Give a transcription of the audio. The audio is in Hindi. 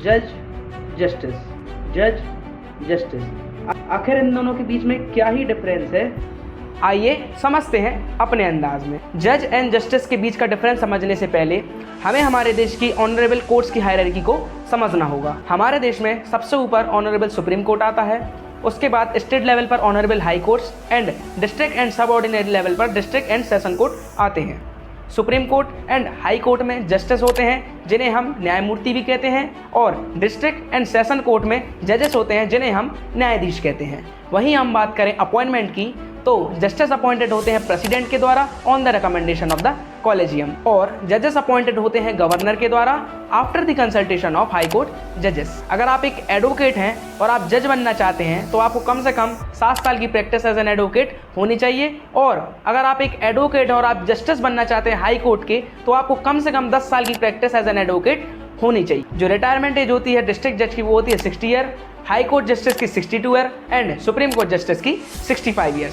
जज, जस्टिस, जज, जस्टिस। आखिर इन दोनों के बीच में क्या ही डिफरेंस है? आइए समझते हैं अपने अंदाज में। जज एंड जस्टिस के बीच का डिफरेंस समझने से पहले हमें हमारे देश की ऑनरेबल कोर्ट्स की हायरार्की को समझना होगा। हमारे देश में सबसे ऊपर ऑनरेबल सुप्रीम कोर्ट आता है, उसके बाद स्टेट लेवल पर honourable high courts and district and सब ऑर्डिनरी लेवल पर डिस्ट्रिक्ट एंड सेशन कोर्ट आते हैं। Supreme court and high court में जस्टिस होते हैं जिन्हें हम न्यायमूर्ति भी कहते हैं, और डिस्ट्रिक्ट एंड सेशन कोर्ट में जजेस होते हैं जिन्हें हम न्यायाधीश कहते हैं। वहीं हम बात करें अपॉइंटमेंट की, तो जस्टिस अपॉइंटेड होते हैं प्रेसिडेंट के द्वारा on the recommendation of the collegium, और जजेस अपॉइंटेड होते हैं गवर्नर के द्वारा after the consultation of high court जजेस। अगर आप एक एडवोकेट हैं और आप जज बनना चाहते हैं तो आपको कम से कम 7 साल की प्रैक्टिस एज एन एडवोकेट होनी चाहिए, और अगर आप एक एडवोकेट और आप जस्टिस बनना चाहते हैं हाई कोर्ट के तो आपको कम से कम 10 साल की प्रैक्टिस एज एन एडवोकेट होनी चाहिए। जो रिटायरमेंट एज होती है डिस्ट्रिक्ट जज की वो होती है 60 ईयर, हाई कोर्ट जस्टिस की 62 year and supreme court justice की 65 ईयर्स।